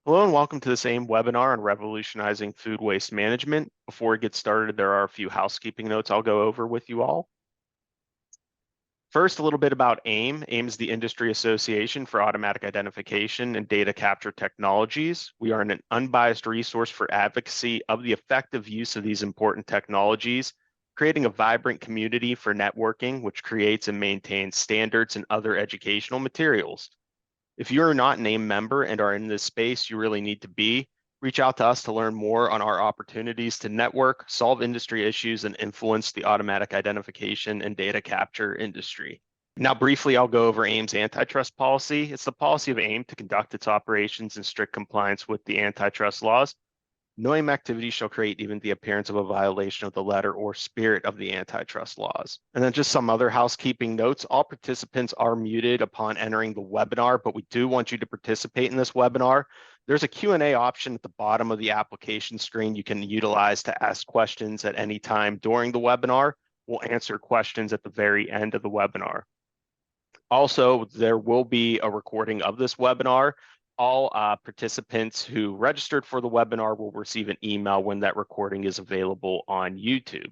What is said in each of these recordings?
Hello and welcome to this AIM webinar on revolutionizing food waste management. Before we get started, there are a few housekeeping notes I'll go over with you all. First, a little bit about AIM. AIM is the Industry Association for Automatic Identification and Data Capture Technologies. We are an unbiased resource for advocacy of the effective use of these important technologies, creating a vibrant community for networking, which creates and maintains standards and other educational materials. If you're not an AIM member and are in this space, you really need to be. Reach out to us to learn more on our opportunities to network, solve industry issues, and influence the automatic identification and data capture industry. Now, briefly, I'll go over AIM's antitrust policy. It's the policy of AIM to conduct its operations in strict compliance with the antitrust laws. No AIM activity shall create even the appearance of a violation of the letter or spirit of the antitrust laws. And then just some other housekeeping notes. All participants are muted upon entering the webinar, but we do want you to participate in this webinar. There's a Q&A option at the bottom of the application screen you can utilize to ask questions at any time during the webinar. We'll answer questions at the very end of the webinar. Also, there will be a recording of this webinar. All participants who registered for the webinar will receive an email when that recording is available on YouTube.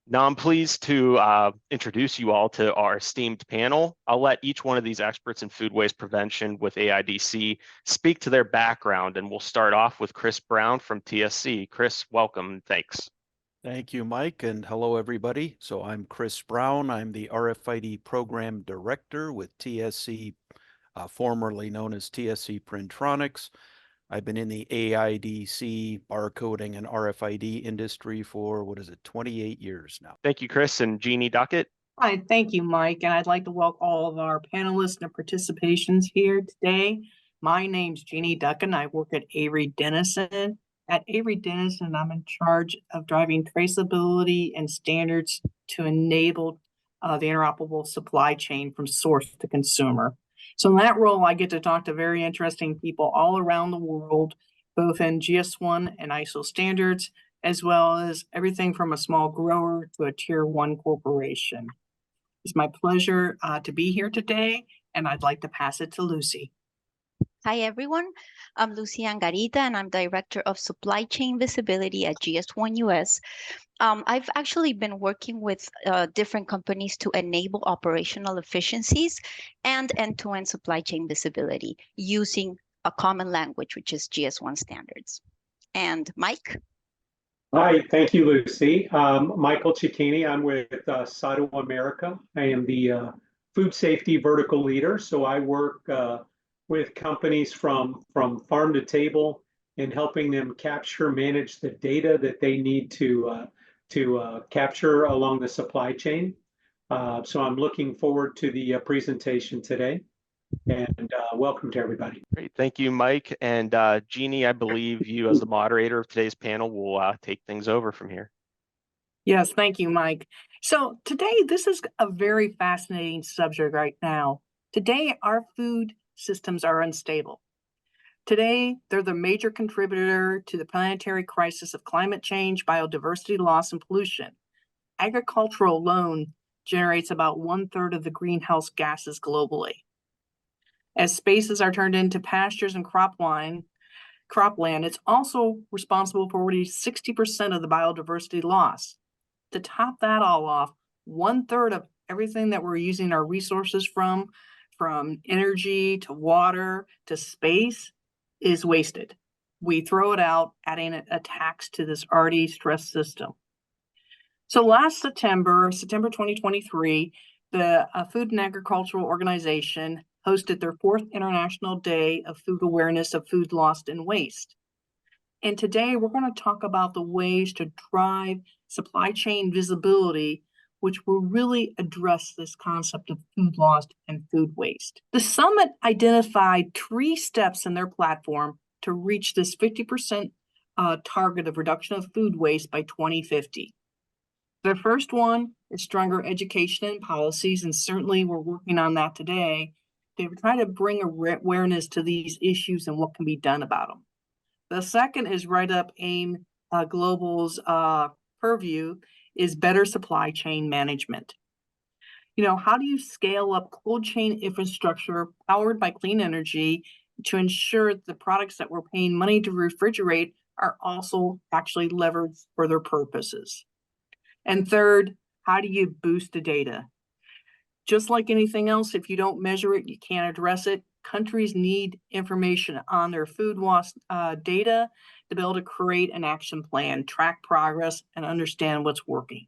Now I'm pleased to introduce you all to our esteemed panel. I'll let each one of these experts in food waste prevention with AIDC speak to their background, and we'll start off with Chris Brown from TSC. Chris, welcome. Thanks. Thank you, Mike, and hello, everybody. So I'm Chris Brown. I'm the RFID Program Director with TSC, formerly known as TSC Printronics. I've been in the AIDC barcoding and RFID industry for, 28 years now. Thank you, Chris. And Jeannie Duckett. Hi, thank you, Mike. And I'd like to welcome all of our panelists and participations here today. My name's Jeannie Duckett. I work at Avery Dennison. At Avery Dennison, I'm in charge of driving traceability and standards to enable the interoperable supply chain from source to consumer. So in that role, I get to talk to very interesting people all around the world, both in GS1 and ISO standards, as well as everything from a small grower to a tier 1 corporation. It's my pleasure to be here today, and I'd like to pass it to Lucy. Hi, everyone. I'm Lucy Angarita, and I'm Director of Supply Chain Visibility at GS1 US. I've actually been working with different companies to enable operational efficiencies and end-to-end supply chain visibility using a common language, which is GS1 standards. And Mike? Hi, thank you, Lucy. Michael Cicchini. I'm with Sato America. I am the food safety vertical leader, so I work with companies from farm to table and helping them capture, manage the data that they need to capture along the supply chain. So I'm looking forward to the presentation today, and welcome to everybody. Great, thank you, Mike. And Jeannie, I believe you as the moderator of today's panel will take things over from here. Yes, thank you, Mike. So today, this is a very fascinating subject right now. Today, our food systems are unstable. Today, they're the major contributor to the planetary crisis of climate change, biodiversity loss, and pollution. Agriculture alone generates about 1/3 of the greenhouse gases globally. As spaces are turned into pastures and cropland, it's also responsible for already 60% of the biodiversity loss. To top that all off, 1/3 of everything that we're using our resources from energy to water to space, is wasted. We throw it out, adding a tax to this already stressed system. So last September 2023, the Food and Agricultural Organization hosted their 4th International Day of Food Awareness of Food Lost and Waste. And today we're going to talk about the ways to drive supply chain visibility, which will really address this concept of food lost and food waste. The summit identified 3 steps in their platform to reach this 50% target of reduction of food waste by 2050. The first one is stronger education and policies, and certainly we're working on that today to try to bring awareness to these issues and what can be done about them. The second is right up AIM Global's purview, is better supply chain management. How do you scale up cold chain infrastructure powered by clean energy to ensure the products that we're paying money to refrigerate are also actually leveraged for their purposes. And third, how do you boost the data? Just like anything else, if you don't measure it, you can't address it. Countries need information on their food loss data to be able to create an action plan, track progress, and understand what's working.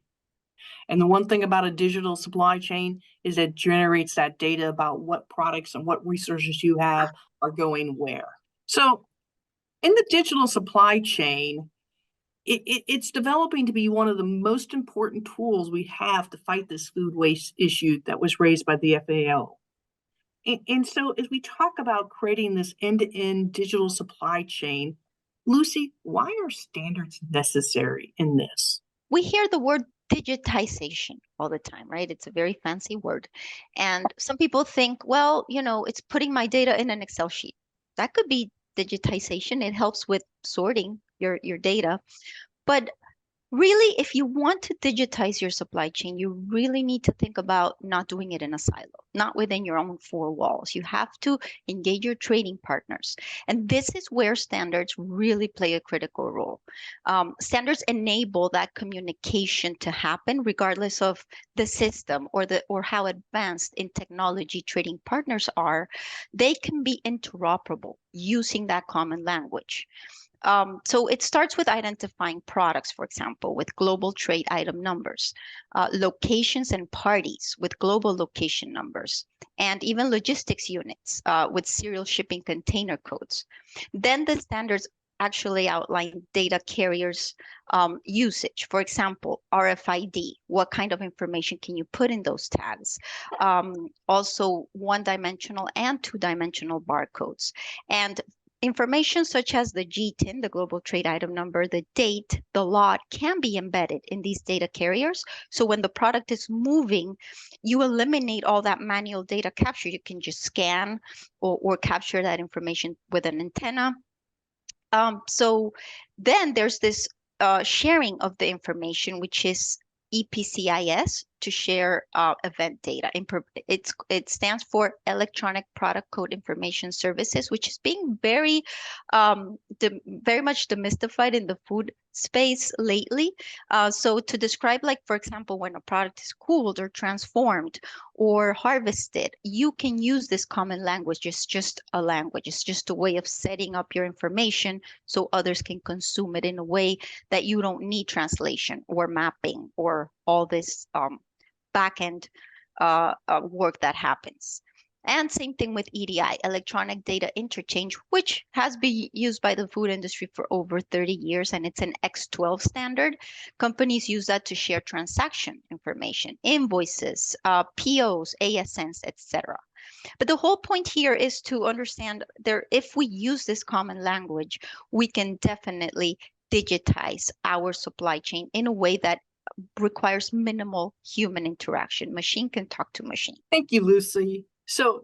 And the one thing about a digital supply chain is it generates that data about what products and what resources you have are going where. So in the digital supply chain, it's developing to be one of the most important tools we have to fight this food waste issue that was raised by the FAO. And so as we talk about creating this end-to-end digital supply chain, Lucy, why are standards necessary in this? We hear the word digitization all the time, right? It's a very fancy word. And some people think, well, it's putting my data in an Excel sheet. That could be digitization. It helps with sorting your data. But really, if you want to digitize your supply chain, you really need to think about not doing it in a silo, not within your own four walls. You have to engage your trading partners. And this is where standards really play a critical role. Standards enable that communication to happen regardless of the system or how advanced in technology trading partners are. They can be interoperable using that common language. So it starts with identifying products, for example, with global trade item numbers, locations and parties with global location numbers, and even logistics units with serial shipping container codes. Then the standards actually outline data carriers usage. For example, RFID, what kind of information can you put in those tags? Also one-dimensional and two-dimensional barcodes. And information such as the GTIN, the global trade item number, the date, the lot can be embedded in these data carriers. So when the product is moving, you eliminate all that manual data capture. You can just scan or capture that information with an antenna. So then there's this sharing of the information, which is EPCIS, to share event data. It stands for Electronic Product Code Information Services, which is being very much demystified in the food space lately. So to describe, like, for example, when a product is cooled or transformed or harvested, you can use this common language. It's just a language. It's just a way of setting up your information so others can consume it in a way that you don't need translation or mapping or all this back-end work that happens. And same thing with EDI, electronic data interchange, which has been used by the food industry for over 30 years, and it's an X12 standard. Companies use that to share transaction information, invoices, POs, ASNs, etc. But the whole point here is to understand if we use this common language, we can definitely digitize our supply chain in a way that requires minimal human interaction. Machine can talk to machine. Thank you, Lucy. So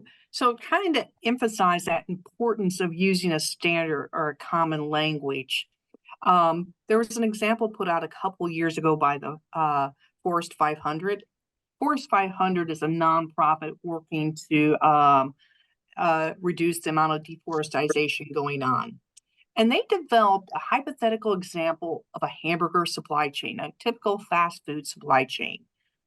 kind of emphasize that importance of using a standard or a common language. There was an example put out a couple years ago by the Forest 500. Forest 500 is a nonprofit working to reduce the amount of deforestation going on. And they developed a hypothetical example of a hamburger supply chain, a typical fast food supply chain.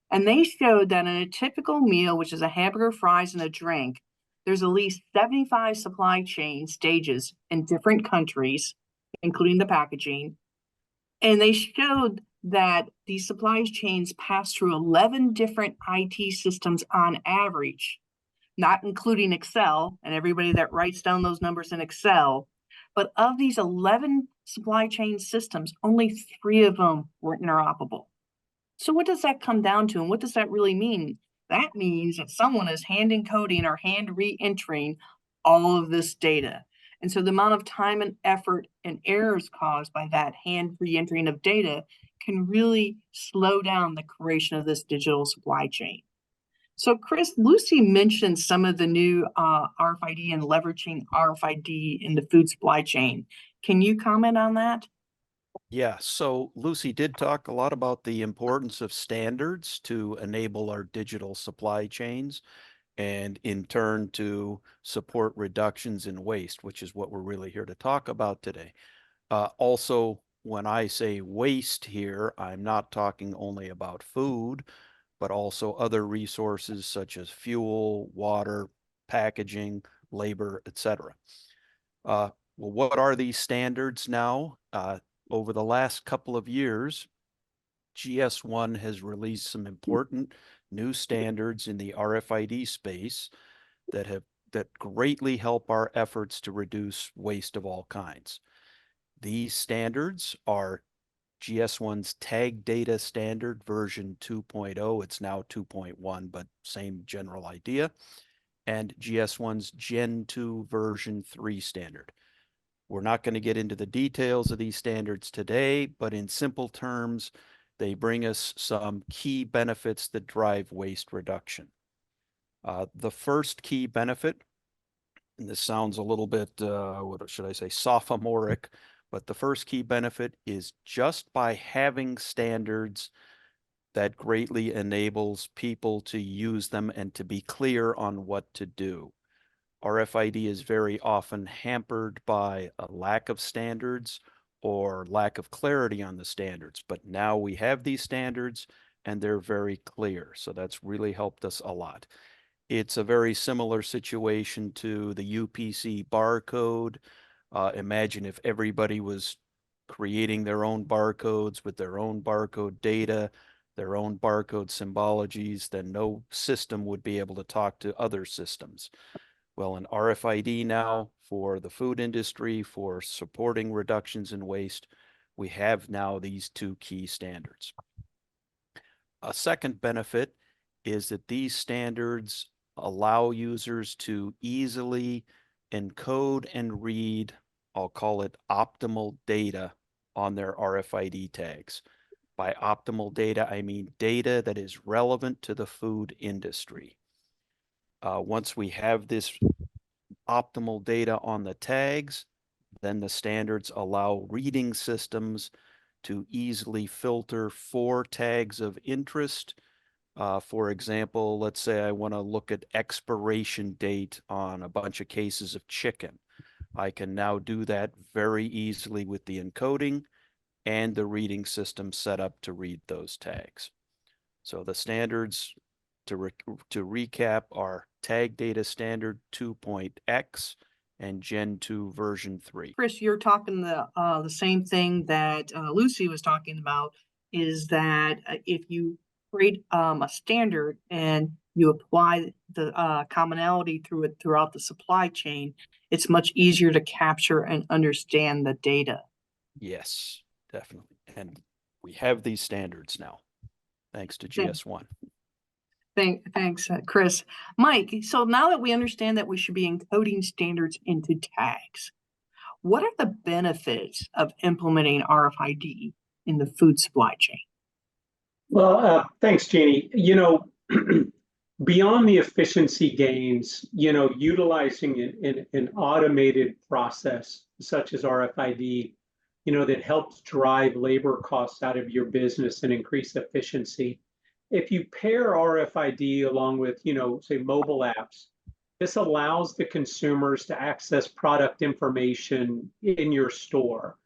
And they showed that in a typical meal, which is a hamburger, fries, and a drink, there's at least 75 supply chain stages in different countries, including the packaging. And they showed that these supply chains pass through 11 different IT systems on average, not including Excel and everybody that writes down those numbers in Excel. But of these 11 supply chain systems, only 3 of them were interoperable. So what does that come down to, and what does that really mean? That means that someone is hand encoding or hand re-entering all of this data. And so the amount of time and effort and errors caused by that hand re-entering of data can really slow down the creation of this digital supply chain. So Chris, Lucy mentioned some of the new RFID and leveraging RFID in the food supply chain. Can you comment on that? Yeah, so Lucy did talk a lot about the importance of standards to enable our digital supply chains. and in turn to support reductions in waste, which is what we're really here to talk about today. Also, when I say waste here, I'm not talking only about food, but also other resources such as fuel, water, packaging, labor, etc. Well, what are these standards now? Over the last couple of years, GS1 has released some important new standards in the RFID space that greatly help our efforts to reduce waste of all kinds. These standards are GS1's Tag Data Standard version 2.0. It's now 2.1, but same general idea. And GS1's Gen 2 version 3 standard. We're not going to get into the details of these standards today, but in simple terms, they bring us some key benefits that drive waste reduction. The first key benefit, and this sounds a little bit, what should I say, sophomoric, but the first key benefit is just by having standards that greatly enables people to use them and to be clear on what to do. RFID is very often hampered by a lack of standards or lack of clarity on the standards, but now we have these standards and they're very clear. So that's really helped us a lot. It's a very similar situation to the UPC barcode. Imagine if everybody was creating their own barcodes with their own barcode data, their own barcode symbologies, then no system would be able to talk to other systems. Well, in RFID now, for the food industry, for supporting reductions in waste, we have now these two key standards. A second benefit is that these standards allow users to easily encode and read, I'll call it optimal data on their RFID tags. By optimal data, I mean data that is relevant to the food industry. Once we have this optimal data on the tags, then the standards allow reading systems to easily filter for tags of interest. For example, let's say I want to look at expiration date on a bunch of cases of chicken. I can now do that very easily with the encoding and the reading system set up to read those tags. So the standards, to recap, are Tag Data Standard 2.x and Gen 2 version 3. Chris, you're talking the same thing that Lucy was talking about, is that if you create a standard and you apply the commonality through it throughout the supply chain, it's much easier to capture and understand the data. Yes, definitely. And we have these standards now, thanks to GS1. Thanks, Chris. Mike, so now that we understand that we should be encoding standards into tags, what are the benefits of implementing RFID in the food supply chain? Well, thanks, Jeannie. You know, beyond the efficiency gains, you know, utilizing an automated process such as RFID, you know, that helps drive labor costs out of your business and increase efficiency. If you pair RFID along with, you know, say mobile apps, this allows the consumers to access product information in your store.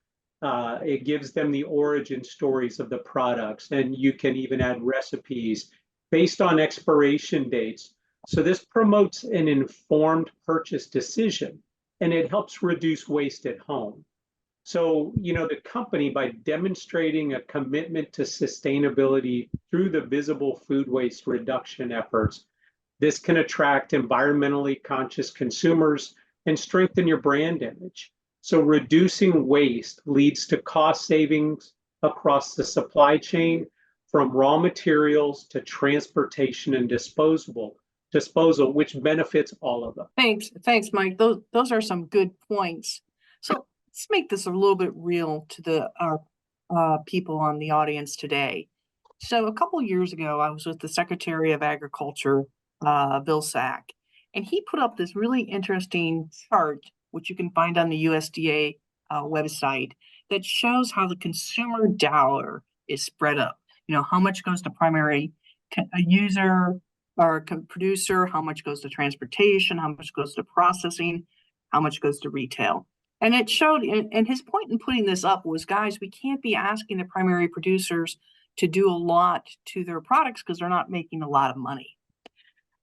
It gives them the origin stories of the products, and you can even add recipes based on expiration dates. So this promotes an informed purchase decision, and it helps reduce waste at home. So, you know, the company, by demonstrating a commitment to sustainability through the visible food waste reduction efforts, this can attract environmentally conscious consumers and strengthen your brand image. So reducing waste leads to cost savings across the supply chain, from raw materials to transportation and disposal, which benefits all of them. Thanks, Mike. Those are some good points. So let's make this a little bit real to our people on the audience today. So a couple of years ago, I was with the Secretary of Agriculture, Bill Sack, and he put up this really interesting chart, which you can find on the USDA website, that shows how the consumer dollar is spread up. You know, how much goes to primary user, or producer, how much goes to transportation, how much goes to processing, how much goes to retail. And it showed, and his point in putting this up was, guys, we can't be asking the primary producers to do a lot to their products because they're not making a lot of money.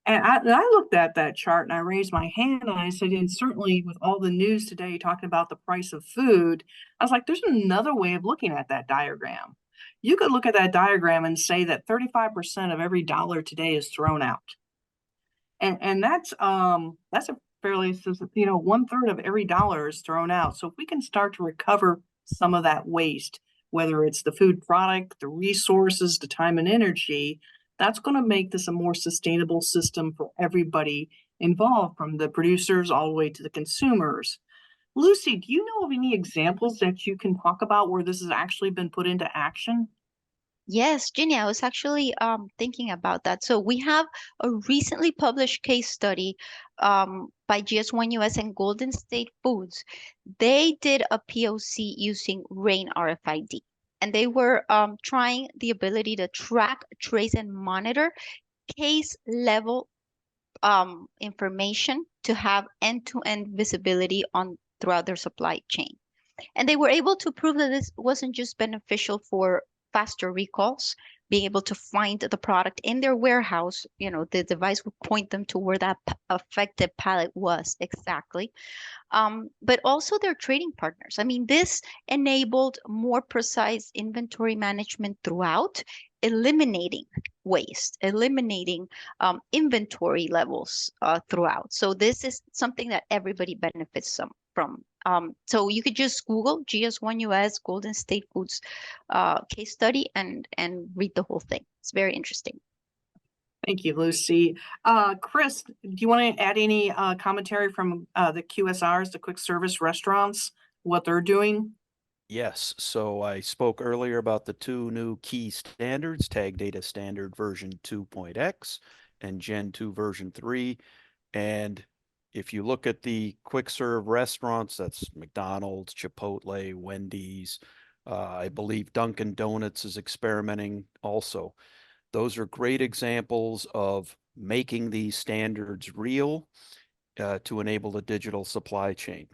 And I looked at that chart and I raised my hand and I said, and certainly with all the news today talking about the price of food, I was like, there's another way of looking at that diagram. You could look at that diagram and say that 35% of every dollar today is thrown out. And that's a fairly, 1/3 of every dollar is thrown out. So if we can start to recover some of that waste, whether it's the food product, the resources, the time and energy, that's going to make this a more sustainable system for everybody involved, from the producers all the way to the consumers. Lucy, do you know of any examples that you can talk about where this has actually been put into action? Yes, Ginny, I was actually thinking about that. So we have a recently published case study by GS1 US and Golden State Foods. They did a POC using RAIN RFID, and they were trying the ability to track, trace, and monitor case level information to have end-to-end visibility on throughout their supply chain. And they were able to prove that this wasn't just beneficial for faster recalls, being able to find the product in their warehouse. The device would point them to where that affected pallet was exactly. But also their trading partners. I mean, this enabled more precise inventory management throughout, eliminating waste, eliminating inventory levels throughout. So this is something that everybody benefits from. So you could just Google GS1 US Golden State Foods case study and read the whole thing. It's very interesting. Thank you, Lucy. Chris, do you want to add any commentary from the QSRs, the quick service restaurants, what they're doing? Yes, so I spoke earlier about the two new key standards, Tag Data Standard version 2.x and Gen 2 version 3. And if you look at the quick serve restaurants, that's McDonald's, Chipotle, Wendy's, I believe Dunkin' Donuts is experimenting also. Those are great examples of making these standards real to enable the digital supply chain.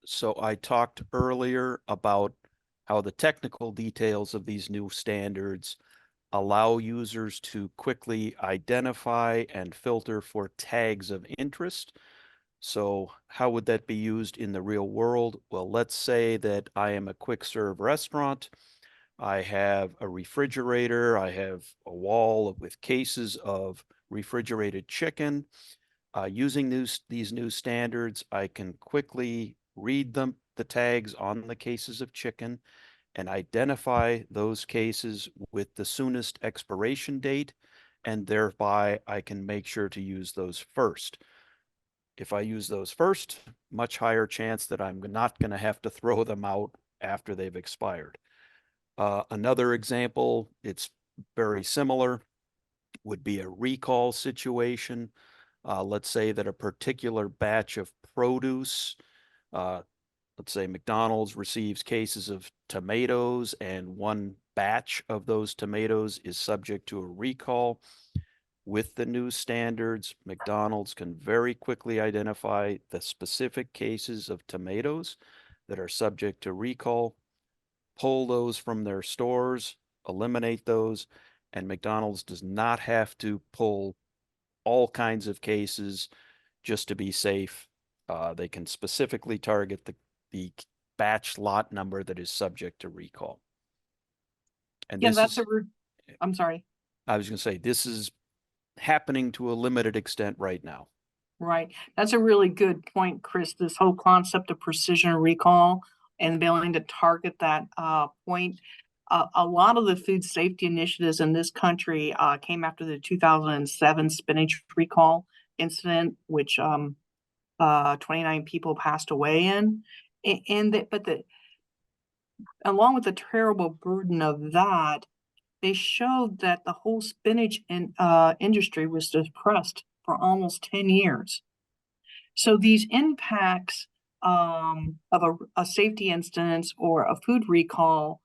So I talked earlier about how the technical details of these new standards allow users to quickly identify and filter for tags of interest. So how would that be used in the real world? Well, let's say that I am a quick serve restaurant. I have a refrigerator. I have a wall with cases of refrigerated chicken. Using these new standards, I can quickly read the tags on the cases of chicken and identify those cases with the soonest expiration date, and thereby I can make sure to use those first. If I use those first, much higher chance that I'm not going to have to throw them out after they've expired. Another example, it's very similar, would be a recall situation. Let's say that a particular batch of produce, let's say McDonald's receives cases of tomatoes and one batch of those tomatoes is subject to a recall. With the new standards, McDonald's can very quickly identify the specific cases of tomatoes that are subject to recall, pull those from their stores, eliminate those, and McDonald's does not have to pull all kinds of cases just to be safe. They can specifically target the batch lot number that is subject to recall. And Yeah, this I'm sorry. I was going to say, this is happening to a limited extent right now. Right. That's a really good point, Chris. This whole concept of precision recall and being able to target that point. A lot of the food safety initiatives in this country came after the 2007 spinach recall incident, which 29 people passed away in. Along with the terrible burden of that, they showed that the whole spinach industry was depressed for almost 10 years. So these impacts of a safety instance or a food recall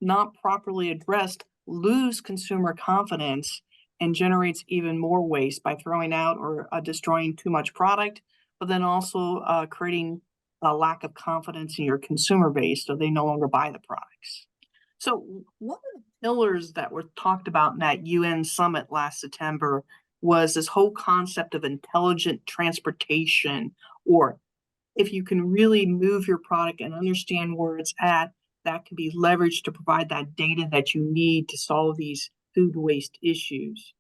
not properly addressed lose consumer confidence and generates even more waste by throwing out or destroying too much product, but then also creating a lack of confidence in your consumer base, so they no longer buy the products. So one of the pillars that were talked about in that UN summit last September was this whole concept of intelligent transportation, or if you can really move your product and understand where it's at, that can be leveraged to provide that data that you need to solve these food waste issues.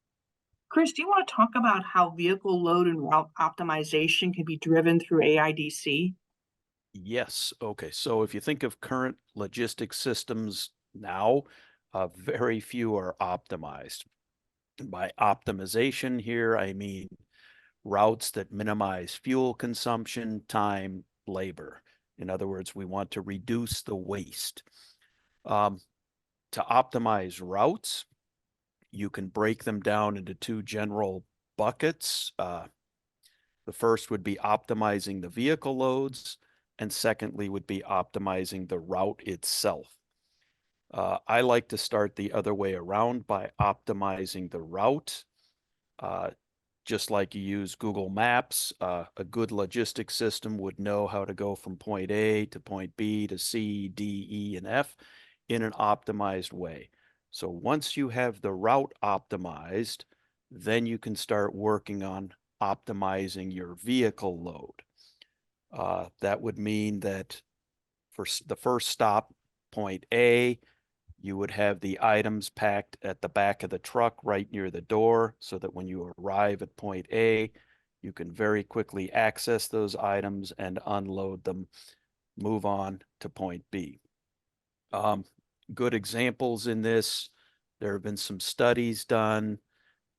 Chris, do you want to talk about how vehicle load and route optimization can be driven through AIDC? Yes. Okay. So if you think of current logistics systems now, very few are optimized. By optimization here, I mean routes that minimize fuel consumption, time, labor. In other words, we want to reduce the waste. To optimize routes, you can break them down into two general buckets. The first would be optimizing the vehicle loads, and secondly would be optimizing the route itself. I like to start the other way around by optimizing the route. Just like you use Google Maps, a good logistics system would know how to go from point A to point B to C, D, E, and F in an optimized way. So once you have the route optimized, then you can start working on optimizing your vehicle load. That would mean that for the first stop, point A, you would have the items packed at the back of the truck right near the door, so that when you arrive at point A, you can very quickly access those items and unload them, move on to point B. Good examples in this, there have been some studies done,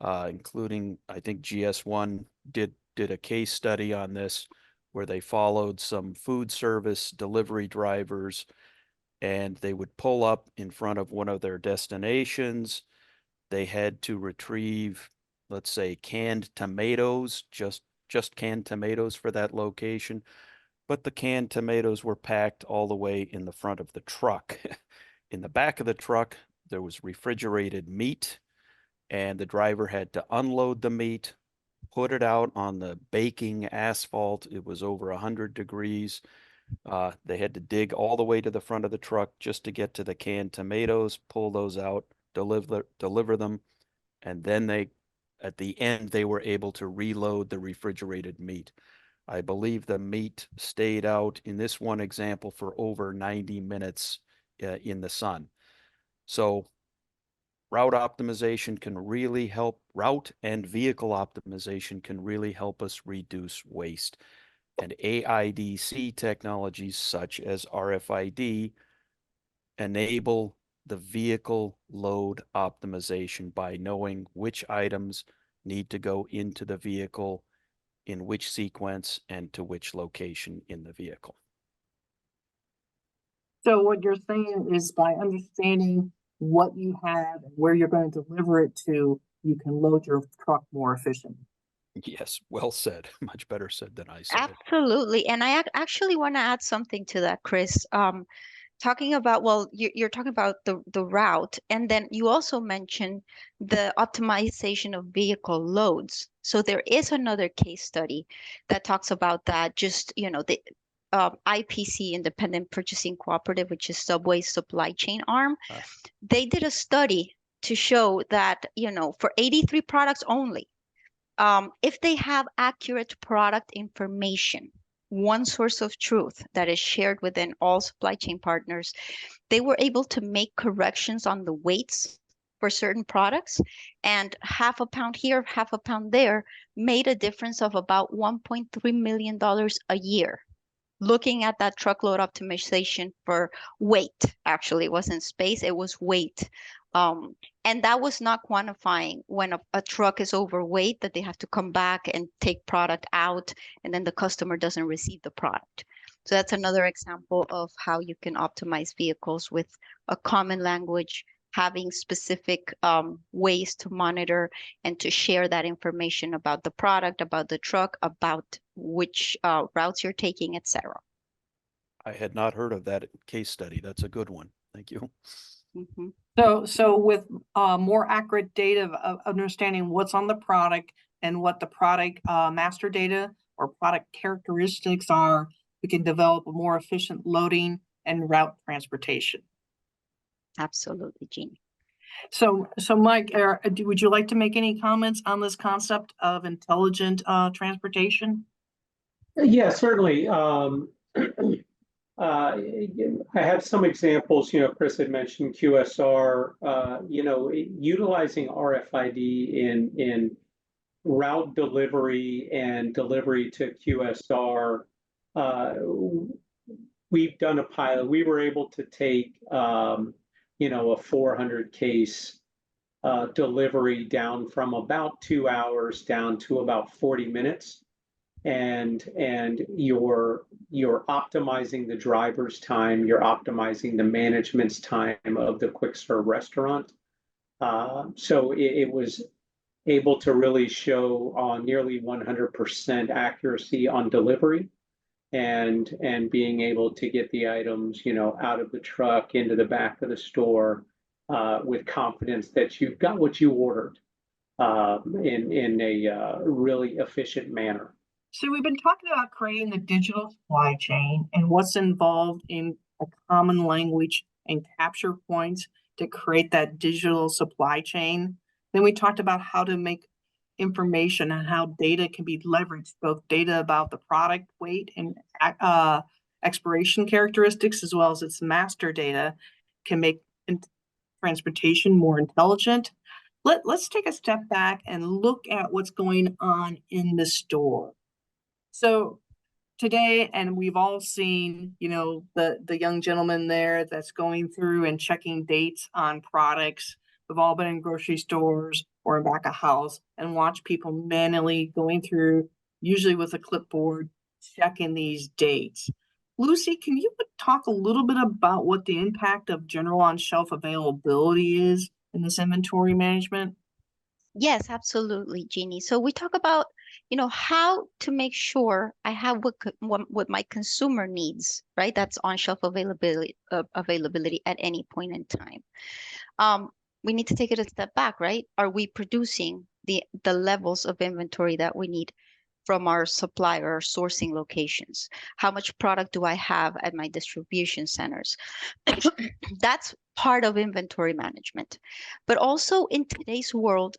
including, I think GS1 did a case study on this, where they followed some food service delivery drivers, and they would pull up in front of one of their destinations. They had to retrieve, let's say, canned tomatoes, just canned tomatoes for that location. But the canned tomatoes were packed all the way in the front of the truck. In the back of the truck, there was refrigerated meat, and the driver had to unload the meat, put it out on the baking asphalt. It was over 100 degrees. They had to dig all the way to the front of the truck just to get to the canned tomatoes, pull those out, deliver them, and then at the end, they were able to reload the refrigerated meat. I believe the meat stayed out in this one example for over 90 minutes in the sun. So route optimization can really help, route and vehicle optimization can really help us reduce waste. And AIDC technologies such as RFID enable the vehicle load optimization by knowing which items need to go into the vehicle, in which sequence, and to which location in the vehicle. So what you're saying is, by understanding what you have and where you're going to deliver it to, you can load your truck more efficiently. Yes, well said. Much better said than I said. Absolutely. And I actually want to add something to that, Chris. Talking about, well, you're talking about the route, and then you also mentioned the optimization of vehicle loads. So there is another case study that talks about that. Just, the IPC, Independent Purchasing Cooperative, which is Subway's supply chain arm, they did a study to show that, for 83 products only, if they have accurate product information, one source of truth that is shared within all supply chain partners, they were able to make corrections on the weights for certain products, and half a pound here, half a pound there made a difference of about $1.3 million a year. Looking at that truckload optimization for weight, actually, it wasn't space, it was weight. And that was not quantifying when a truck is overweight, that they have to come back and take product out, and then the customer doesn't receive the product. So that's another example of how you can optimize vehicles with a common language, having specific ways to monitor and to share that information about the product, about the truck, about which routes you're taking, etc. I had not heard of that case study. That's a good one. Thank you. Mhm. So with more accurate data of understanding what's on the product and what the product master data or product characteristics are, we can develop a more efficient loading and route transportation. Absolutely, Jeannie. So Mike, would you like to make any comments on this concept of intelligent transportation? Yeah, certainly. I have some examples. Chris had mentioned QSR. Utilizing RFID in route delivery and delivery to QSR. We've done a pilot. We were able to take, a 400 case delivery down from about 2 hours down to about 40 minutes. And you're optimizing the driver's time, you're optimizing the management's time of the quick serve restaurant. So it was able to really show on nearly 100% accuracy on delivery and being able to get the items, out of the truck into the back of the store with confidence that you've got what you ordered in a really efficient manner. So we've been talking about creating the digital supply chain and what's involved in a common language and capture points to create that digital supply chain. Then we talked about how to make information and how data can be leveraged, both data about the product weight and expiration characteristics, as well as its master data, can make transportation more intelligent. Let's take a step back and look at what's going on in the store. So today, and we've all seen, the young gentleman there that's going through and checking dates on products. We've all been in grocery stores or in back of house and watch people manually going through, usually with a clipboard, checking these dates. Lucy, can you talk a little bit about what the impact of general on-shelf availability is in this inventory management? Yes, absolutely, Jeannie. So we talk about, how to make sure I have what my consumer needs, right? That's on-shelf availability at any point in time. We need to take it a step back, right? Are we producing the levels of inventory that we need from our supplier or sourcing locations? How much product do I have at my distribution centers? That's part of inventory management. But also in today's world,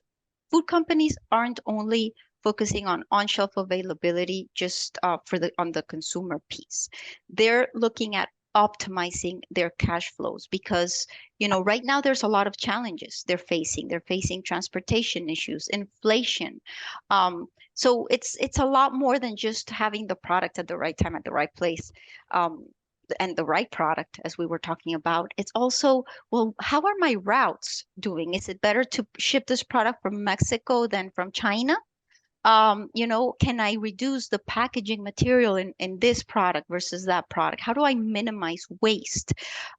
food companies aren't only focusing on shelf availability just on the consumer piece. They're looking at optimizing their cash flows because right now there's a lot of challenges they're facing. They're facing transportation issues, inflation. So it's a lot more than just having the product at the right time at the right place. And the right product, as we were talking about. It's also, well, how are my routes doing? Is it better to ship this product from Mexico than from China? Can I reduce the packaging material in this product versus that product? How do I minimize waste?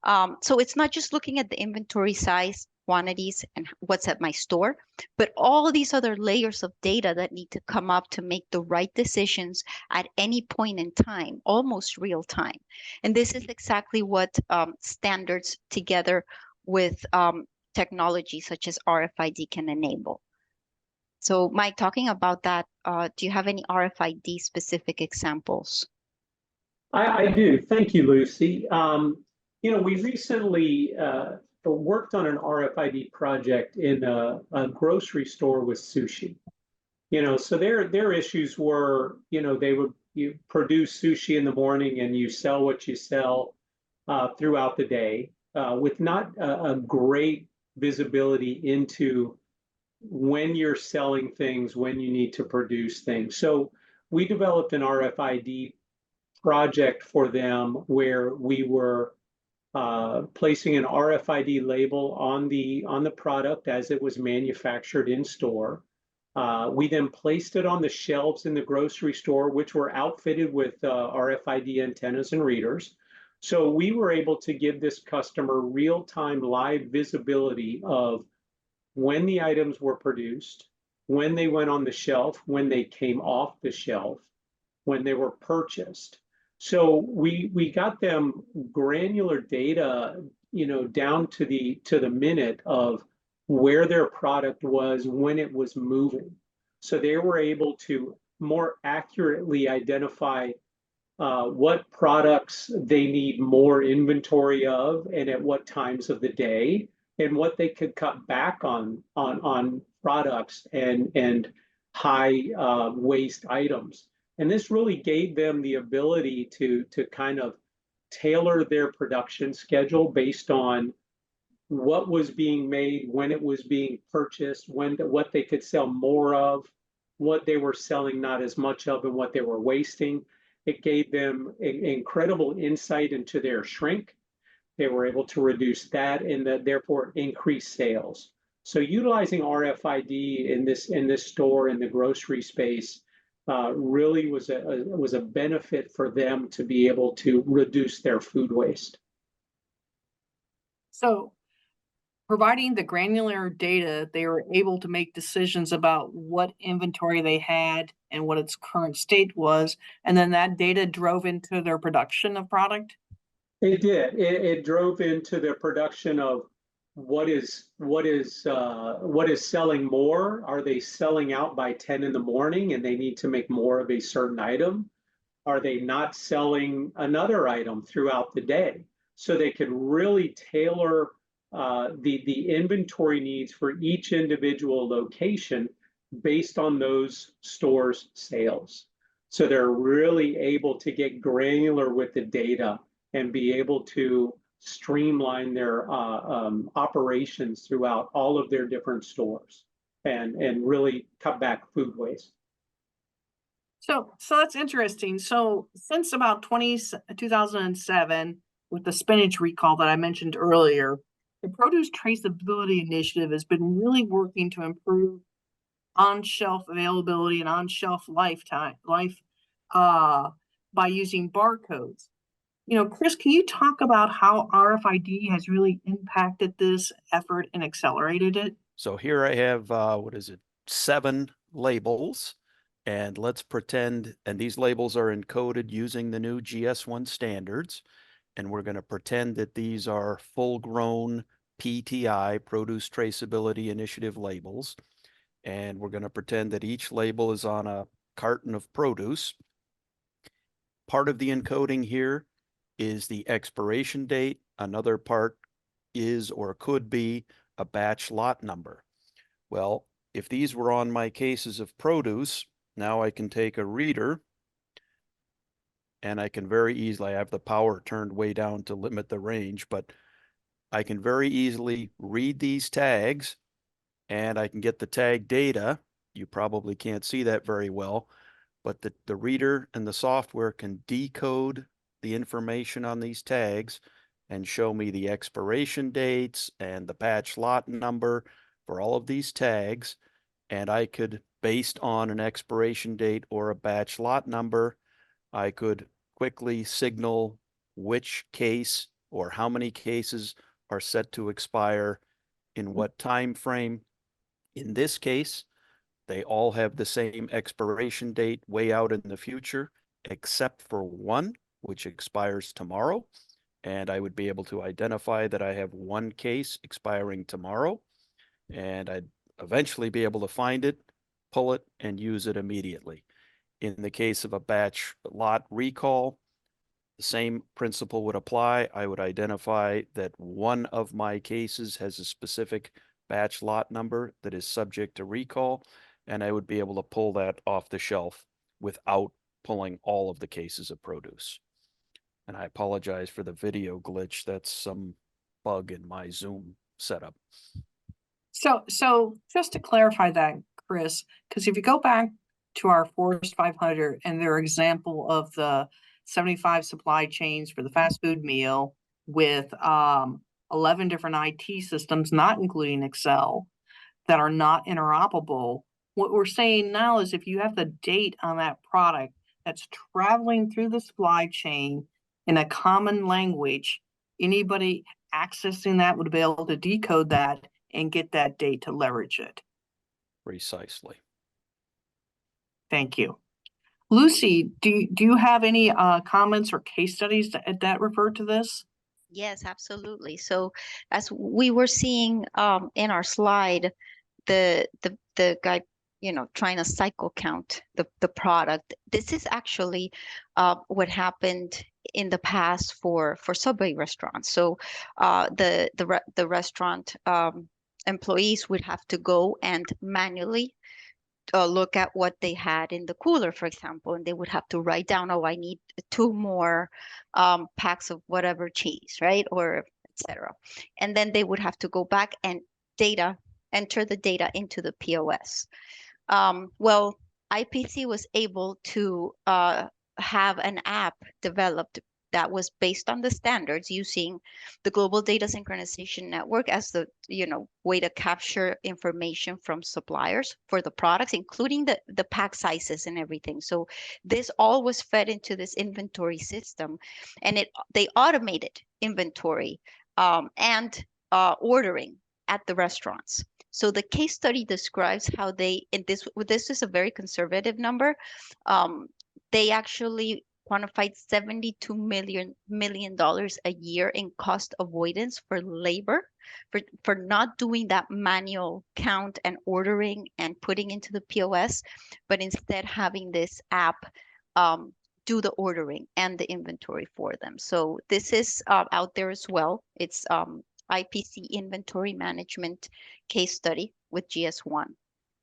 So it's not just looking at the inventory size, quantities, and what's at my store, but all these other layers of data that need to come up to make the right decisions at any point in time, almost real time. And this is exactly what standards together with technology such as RFID can enable. So Mike, talking about that, do you have any RFID specific examples? I do. Thank you, Lucy. We recently worked on an RFID project in a grocery store with sushi. So their issues were, you produce sushi in the morning and you sell what you sell throughout the day with not a great visibility into when you're selling things, when you need to produce things. So we developed an RFID project for them where we were placing an RFID label on the product as it was manufactured in store. We then placed it on the shelves in the grocery store, which were outfitted with RFID antennas and readers. So we were able to give this customer real-time live visibility of when the items were produced, when they went on the shelf, when they came off the shelf, when they were purchased. So we got them granular data down to the minute of where their product was when it was moving. So they were able to more accurately identify what products they need more inventory of and at what times of the day, and what they could cut back on products and high waste items. And this really gave them the ability to kind of tailor their production schedule based on what was being made, when it was being purchased, what they could sell more of, what they were selling not as much of, and what they were wasting. It gave them incredible insight into their shrink. They were able to reduce that and therefore increase sales. So utilizing RFID in this store in the grocery space really was a benefit for them to be able to reduce their food waste. So providing the granular data, they were able to make decisions about what inventory they had and what its current state was. And then that data drove into their production of product. It did. It drove into the production of what is selling more. Are they selling out by 10 in the morning and they need to make more of a certain item? Are they not selling another item throughout the day? So they could really tailor the inventory needs for each individual location based on those stores' sales. So they're really able to get granular with the data and be able to streamline their operations throughout all of their different stores and really cut back food waste. So that's interesting. So since about 2007, with the spinach recall that I mentioned earlier, the produce traceability initiative has been really working to improve on-shelf availability and on-shelf life by using barcodes. Chris, can you talk about how RFID has really impacted this effort and accelerated it? So here I have, 7 labels, and let's pretend, and these labels are encoded using the new GS1 standards, and we're going to pretend that these are full-grown PTI, Produce Traceability Initiative labels, and we're going to pretend that each label is on a carton of produce. Part of the encoding here is the expiration date. Another part is or could be a batch lot number. Well, if these were on my cases of produce, now I can take a reader and I can very easily, I have the power turned way down to limit the range, but I can very easily read these tags and I can get the tag data. You probably can't see that very well, but the reader and the software can decode the information on these tags and show me the expiration dates and the batch lot number for all of these tags. And I could, based on an expiration date or a batch lot number, I could quickly signal which case or how many cases are set to expire in what time frame. In this case, they all have the same expiration date way out in the future, except for one, which expires tomorrow. And I would be able to identify that I have one case expiring tomorrow, and I'd eventually be able to find it, pull it, and use it immediately. In the case of a batch lot recall, the same principle would apply. I would identify that one of my cases has a specific batch lot number that is subject to recall, and I would be able to pull that off the shelf without pulling all of the cases of produce. And I apologize for the video glitch. That's some bug in my Zoom setup. So just to clarify that, Chris, because if you go back to our Forest 500 and their example of the 75 supply chains for the fast food meal with 11 different IT systems, not including Excel, that are not interoperable, what we're saying now is if you have the date on that product that's traveling through the supply chain in a common language, anybody accessing that would be able to decode that and get that date to leverage it. Precisely. Thank you. Lucy, do you have any comments or case studies that refer to this? Yes, absolutely. So as we were seeing in our slide, the guy, trying to cycle count the product. This is actually what happened in the past for Subway restaurants. So the restaurant employees would have to go and manually look at what they had in the cooler, for example, and they would have to write down, oh, I need 2 more packs of whatever cheese, right? Or etc. And then they would have to go back and enter the data into the POS. Well, IPC was able to have an app developed that was based on the standards using the global data synchronization network as the way to capture information from suppliers for the products, including the pack sizes and everything. So this all was fed into this inventory system, and they automated inventory and ordering at the restaurants. So the case study describes how and this is a very conservative number. They actually quantified $72 million a year in cost avoidance for labor, for not doing that manual count and ordering and putting into the POS, but instead having this app do the ordering and the inventory for them. So this is out there as well. It's IPC inventory management case study with GS1.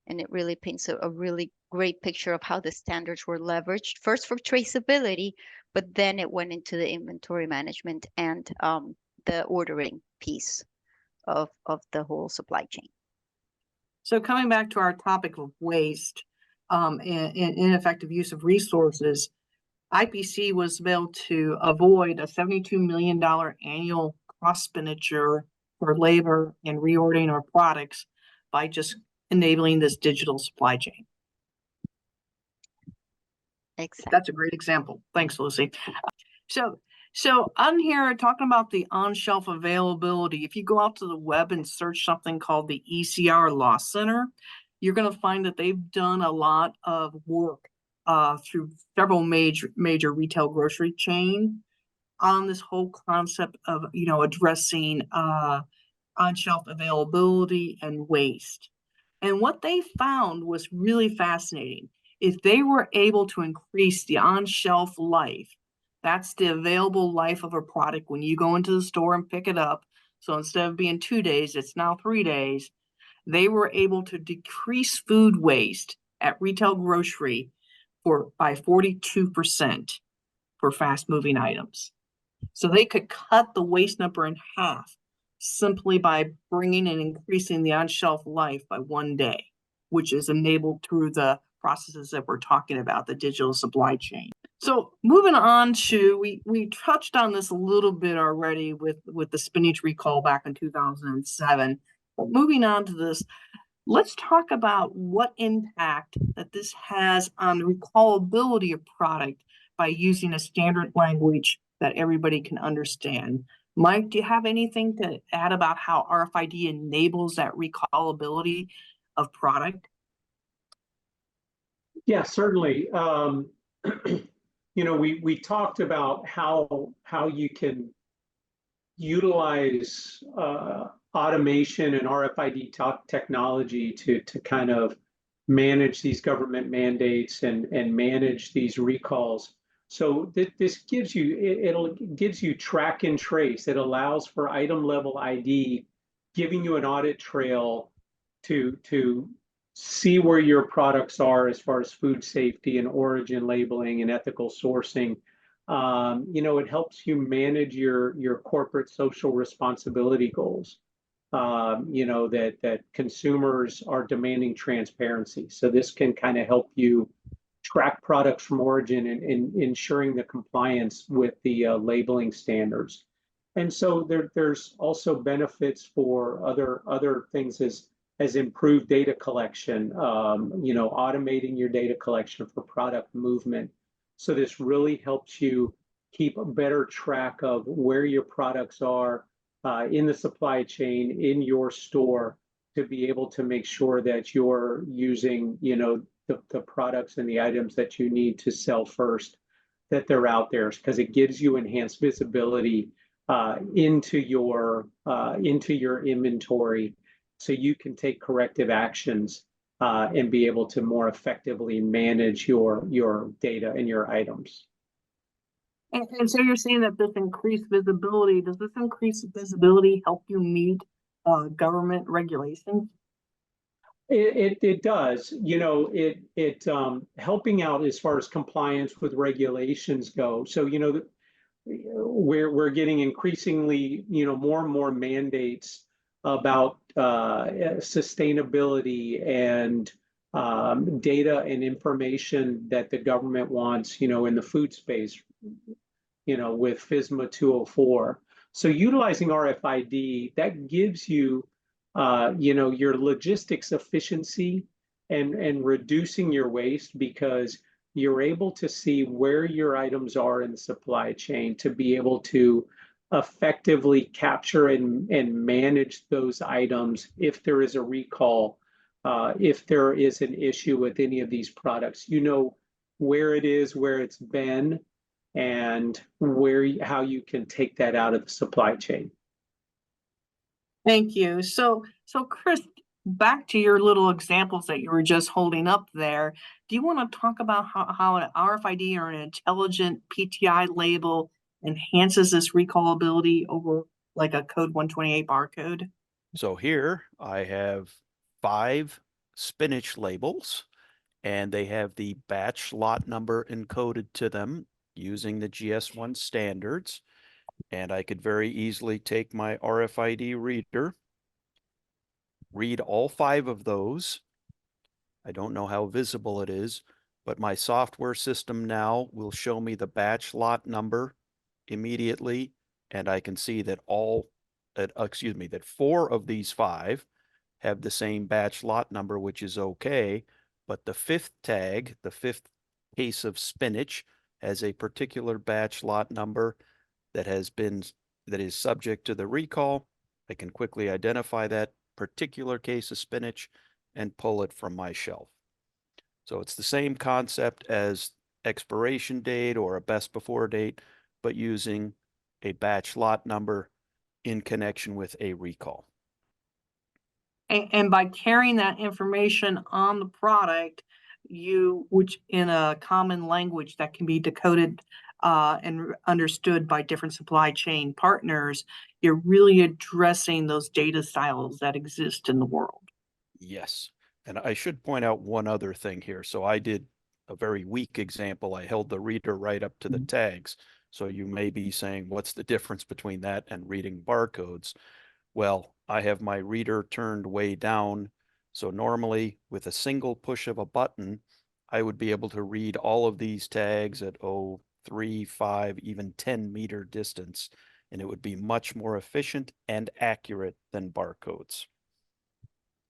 And it really paints a really great picture of how the standards were leveraged, first for traceability, but then it went into the inventory management and the ordering piece of the whole supply chain. So coming back to our topic of waste and ineffective use of resources, IPC was able to avoid a $72 million annual cost expenditure for labor and reordering our products by just enabling this digital supply chain. Exactly. That's a great example. Thanks, Lucy. So on here, talking about the on-shelf availability, if you go out to the web and search something called the ECR Loss Center, you're going to find that they've done a lot of work through several major retail grocery chain on this whole concept of addressing on-shelf availability and waste. And what they found was really fascinating. If they were able to increase the on-shelf life, that's the available life of a product when you go into the store and pick it up. So instead of being 2 days, it's now 3 days. They were able to decrease food waste at retail grocery by 42% for fast-moving items. So they could cut the waste number in half simply by bringing and increasing the on-shelf life by 1 day, which is enabled through the processes that we're talking about, the digital supply chain. So moving on to, we touched on this a little bit already with the spinach recall back in 2007. But moving on to this, let's talk about what impact that this has on the recallability of product by using a standard language that everybody can understand. Mike, do you have anything to add about how RFID enables that recallability of product? Yeah, certainly. We talked about how you can utilize automation and RFID technology to kind of manage these government mandates and manage these recalls. So this gives you, gives you track and trace. It allows for item level ID, giving you an audit trail to see where your products are as far as food safety and origin labeling and ethical sourcing. It helps you manage your corporate social responsibility goals. That consumers are demanding transparency. So this can kind of help you track products from origin and ensuring the compliance with the labeling standards. And so there's also benefits for other things as improved data collection, automating your data collection for product movement. So this really helps you keep a better track of where your products are in the supply chain, in your store, to be able to make sure that you're using, the products and the items that you need to sell first, that they're out there, because it gives you enhanced visibility into your inventory, so you can take corrective actions and be able to more effectively manage your data and your items. And so you're saying that this increased visibility, does this increased visibility help you meet government regulations? It does. You know, it helping out as far as compliance with regulations go. So, you know, we're getting increasingly, you know, more and more mandates about sustainability and data and information that the government wants, you know, in the food space, you know, with FSMA 204. So utilizing RFID, that gives you, you know, your logistics efficiency and reducing your waste, because you're able to see where your items are in the supply chain to be able to effectively capture and manage those items if there is a recall, if there is an issue with any of these products. You know where it is, where it's been, and how you can take that out of the supply chain. Thank you. So Chris, back to your little examples that you were just holding up there. Do you want to talk about how an RFID or an intelligent PTI label enhances this recallability over like a code 128 barcode? So here I have 5 spinach labels, and they have the batch lot number encoded to them using the GS1 standards. And I could very easily take my RFID reader, read all 5 of those. I don't know how visible it is, but my software system now will show me the batch lot number immediately, and I can see that that 4 of these 5 have the same batch lot number, which is okay, but the 5th tag, the 5th case of spinach, has a particular batch lot number that is subject to the recall. I can quickly identify that particular case of spinach and pull it from my shelf. So it's the same concept as expiration date or a best before date, but using a batch lot number in connection with a recall. And by carrying that information on the product, which in a common language that can be decoded and understood by different supply chain partners, you're really addressing those data silos that exist in the world. Yes. And I should point out one other thing here. So I did a very weak example. I held the reader right up to the tags. So you may be saying, what's the difference between that and reading barcodes? Well, I have my reader turned way down. So normally with a single push of a button, I would be able to read all of these tags at 3, 5, even 10-meter distance, and it would be much more efficient and accurate than barcodes,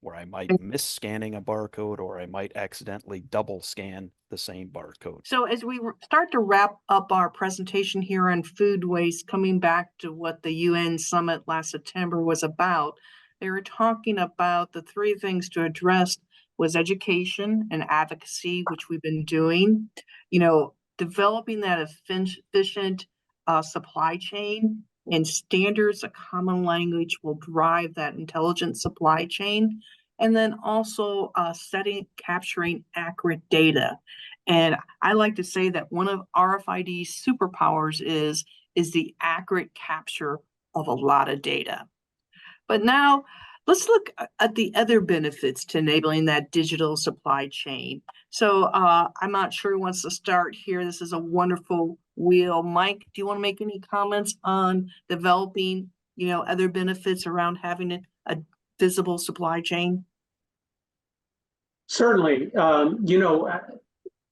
where I might miss scanning a barcode or I might accidentally double scan the same barcode. So as we start to wrap up our presentation here on food waste, coming back to what the UN summit last September was about, they were talking about the 3 things to address was education and advocacy, which we've been doing, you know, developing that efficient supply chain, and standards, a common language will drive that intelligent supply chain. And then also capturing accurate data. And I like to say that one of RFID's superpowers is the accurate capture of a lot of data. But now let's look at the other benefits to enabling that digital supply chain. So I'm not sure who wants to start here. This is a wonderful wheel. Mike, do you want to make any comments on developing, you know, other benefits around having a visible supply chain? Certainly. You know,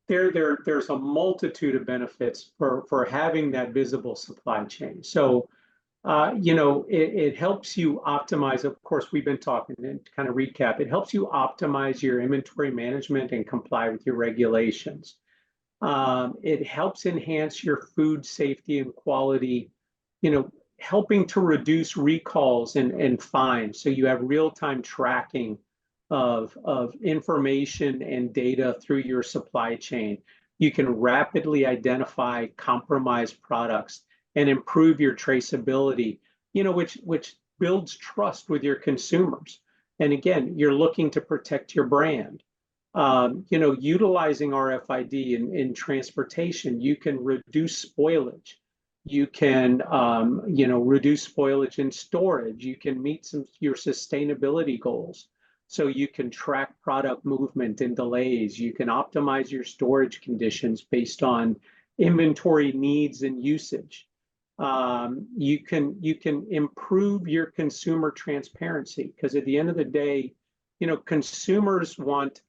there's a multitude of benefits for having that visible supply chain. So, you know, it helps you optimize. Of course, we've been talking, and to kind of recap, it helps you optimize your inventory management and comply with your regulations. It helps enhance your food safety and quality, you know, helping to reduce recalls and fines. So you have real-time tracking of information and data through your supply chain. You can rapidly identify compromised products and improve your traceability, which builds trust with your consumers. And again, you're looking to protect your brand. Utilizing RFID in transportation, you can reduce spoilage. You can, reduce spoilage in storage. You can meet your sustainability goals. So you can track product movement and delays. You can optimize your storage conditions based on inventory needs and usage. You can improve your consumer transparency, because at the end of the day, consumers want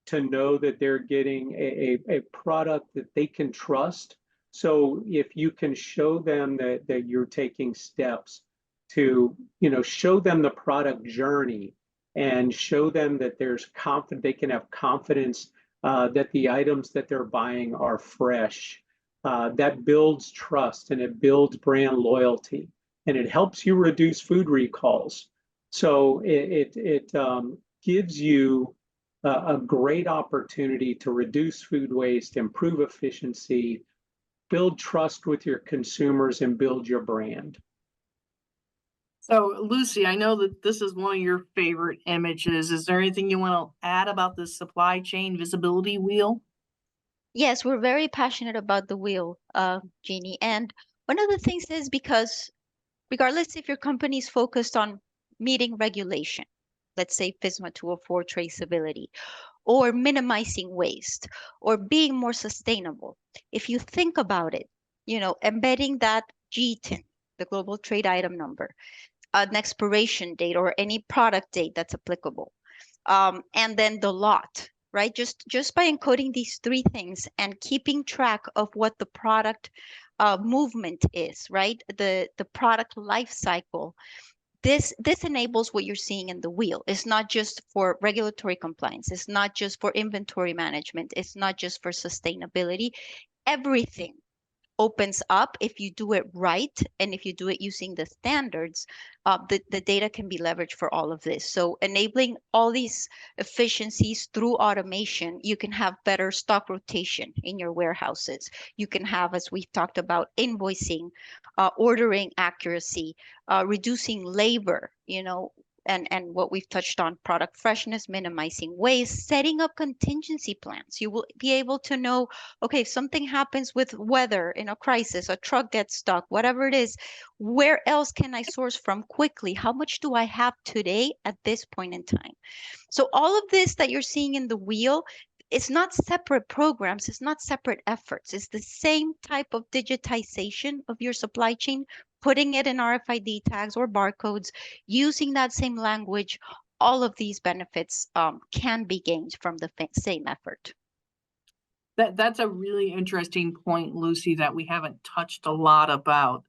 to know that they're getting a product that they can trust. So if you can show them that you're taking steps to, show them the product journey and show them that they can have confidence that the items that they're buying are fresh, that builds trust and it builds brand loyalty, and it helps you reduce food recalls. So it gives you a great opportunity to reduce food waste, improve efficiency, build trust with your consumers, and build your brand. So, Lucy, I know that this is one of your favorite images. Is there anything you want to add about the supply chain visibility wheel? Yes, we're very passionate about the wheel, Jeannie. And one of the things is because regardless if your company is focused on meeting regulation, let's say FSMA 204 traceability, or minimizing waste, or being more sustainable, if you think about it, embedding that GTIN, the global trade item number, an expiration date or any product date that's applicable, and then the lot, right? Just by encoding these three things and keeping track of what the product movement is, right? The product life cycle. This enables what you're seeing in the wheel. It's not just for regulatory compliance. It's not just for inventory management. It's not just for sustainability. Everything opens up if you do it right, and if you do it using the standards, the data can be leveraged for all of this. So enabling all these efficiencies through automation, you can have better stock rotation in your warehouses. You can have, as we've talked about, invoicing, ordering accuracy, reducing labor, and what we've touched on, product freshness, minimizing waste, setting up contingency plans. You will be able to know, okay, if something happens with weather in a crisis, a truck gets stuck, whatever it is, where else can I source from quickly? How much do I have today at this point in time? So all of this that you're seeing in the wheel, it's not separate programs, it's not separate efforts. It's the same type of digitization of your supply chain, putting it in RFID tags or barcodes, using that same language. All of these benefits can be gained from the same effort. That's a really interesting point, Lucy, that we haven't touched a lot about.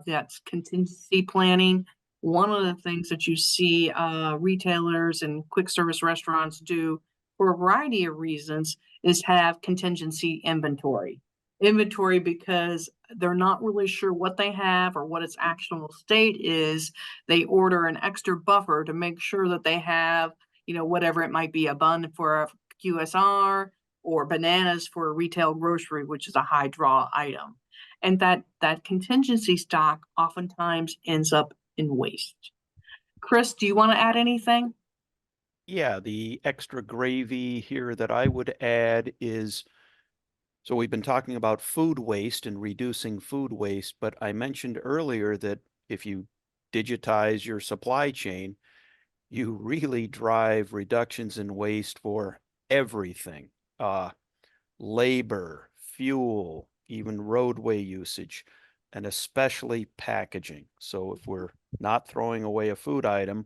That's contingency planning. One of the things that you see retailers and quick service restaurants do for a variety of reasons is have contingency inventory. Inventory because they're not really sure what they have or what its actual state is. They order an extra buffer to make sure that they have, whatever it might be, a bun for a QSR or bananas for a retail grocery, which is a high draw item. And that contingency stock oftentimes ends up in waste. Chris, do you want to add anything? Yeah, the extra gravy here that I would add is, so we've been talking about food waste and reducing food waste, but I mentioned earlier that if you digitize your supply chain, you really drive reductions in waste for everything. Labor, fuel, even roadway usage, and especially packaging. So if we're not throwing away a food item,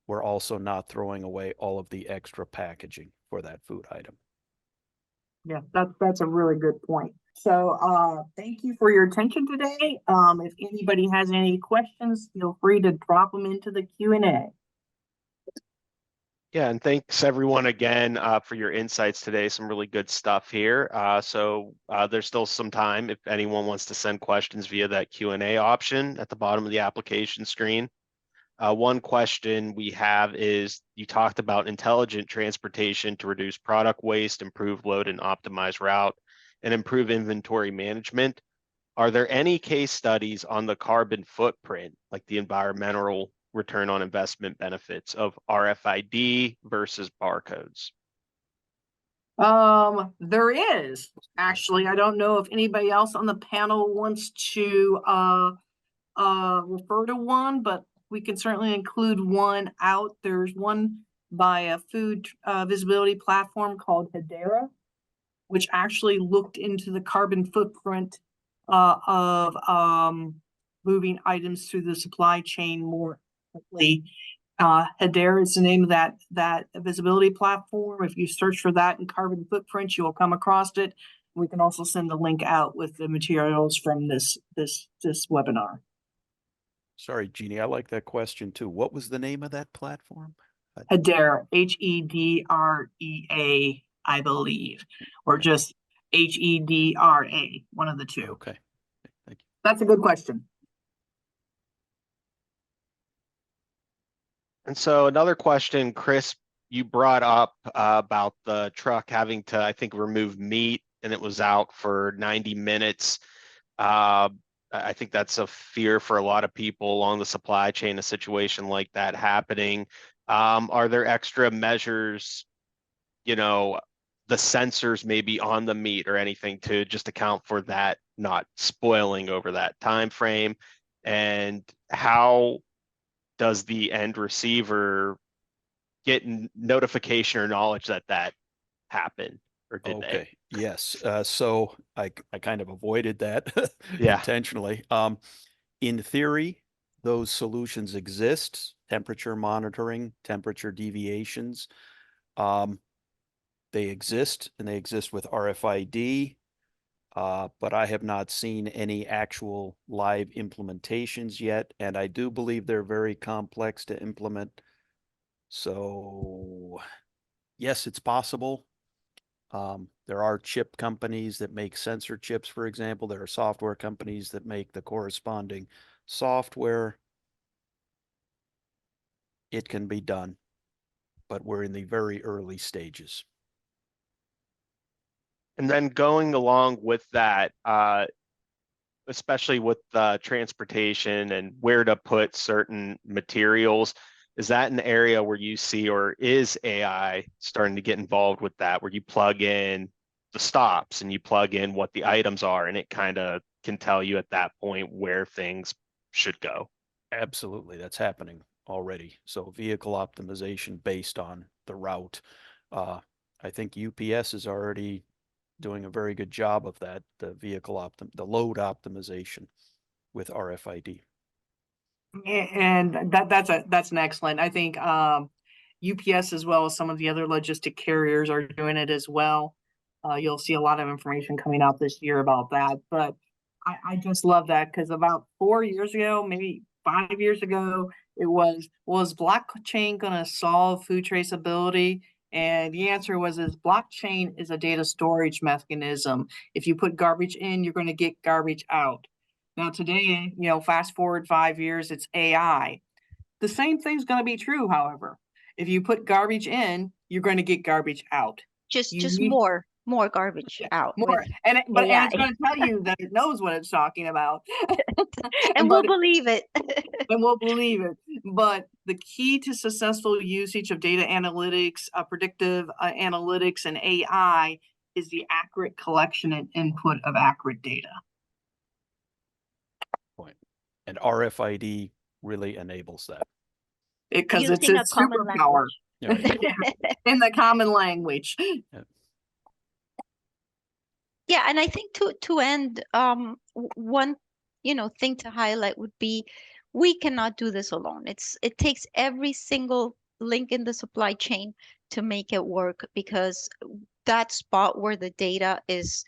we're also not throwing away all of the extra packaging for that food item. Yeah, that's a really good point. So thank you for your attention today. If anybody has any questions, feel free to drop them into the Q&A. Yeah, and thanks everyone again for your insights today. Some really good stuff here. So there's still some time if anyone wants to send questions via that Q&A option at the bottom of the application screen. One question we have is, you talked about intelligent transportation to reduce product waste, improve load and optimize route, and improve inventory management. Are there any case studies on the carbon footprint, like the environmental return on investment benefits of RFID versus barcodes? There is actually. I don't know if anybody else on the panel wants to refer to one, but we can certainly include one out. There's one by a food visibility platform called Hedera, which actually looked into the carbon footprint of moving items through the supply chain more quickly. Hedera is the name of that visibility platform. If you search for that in carbon footprint, you will come across it. We can also send the link out with the materials from this webinar. Sorry, Jeannie, I like that question too. What was the name of that platform? Hedera, Hedrea, I believe, or just Hedra, one of the two. Okay, thank you. That's a good question. And so another question, Chris, you brought up about the truck having to, I think, remove meat, and it was out for 90 minutes. I think that's a fear for a lot of people along the supply chain, a situation like that happening. Are there extra measures, you know, the sensors maybe on the meat or anything to just account for that not spoiling over that time frame? And how does the end receiver get notification or knowledge that that happened, or did they? Okay, yes. So I kind of avoided that Yeah. intentionally. In theory, those solutions exist, temperature monitoring, temperature deviations. They exist, and they exist with RFID, but I have not seen any actual live implementations yet, and I do believe they're very complex to implement. So yes, it's possible. There are chip companies that make sensor chips, for example. There are software companies that make the corresponding software. It can be done, but we're in the very early stages. And then going along with that, especially with transportation and where to put certain materials, is that an area where you see, or is AI starting to get involved with that, where you plug in the stops and you plug in what the items are, and it kind of can tell you at that point where things should go? Absolutely, that's happening already. So vehicle optimization based on the route. I think UPS is already doing a very good job of that, the load optimization with RFID. And that's an excellent. I think UPS, as well as some of the other logistic carriers, are doing it as well. You'll see a lot of information coming out this year about that. But I just love that, because about 4 years ago, maybe 5 years ago, it was blockchain going to solve food traceability? And the answer was, blockchain is a data storage mechanism. If you put garbage in, you're going to get garbage out. Now today, fast forward 5 years, it's AI. The same thing's going to be true, however. If you put garbage in, you're going to get garbage out. Just more garbage out more, with and AI. it's going to tell you that it knows what it's talking about. And we'll believe it. And we'll believe it. But the key to successful usage of data analytics, predictive analytics, and AI is the accurate collection and input of accurate data. And RFID really enables that. Because it's Using a superpower. In the common language. Yeah, and I think to end, one thing to highlight would be, we cannot do this alone. It takes every single link in the supply chain to make it work, because that spot where the data is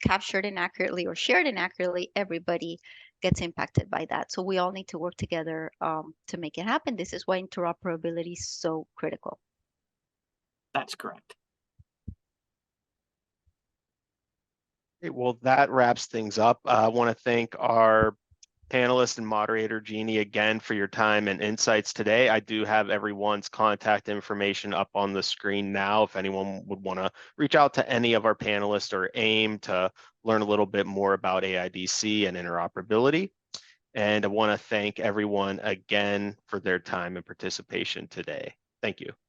captured inaccurately or shared inaccurately, everybody gets impacted by that. So we all need to work together to make it happen. This is why interoperability is so critical. That's correct. Okay, well, that wraps things up. I want to thank our panelist and moderator Jeannie again for your time and insights today. I do have everyone's contact information up on the screen now if anyone would want to reach out to any of our panelists or AIM to learn a little bit more about AIDC and interoperability. And I want to thank everyone again for their time and participation today. Thank you.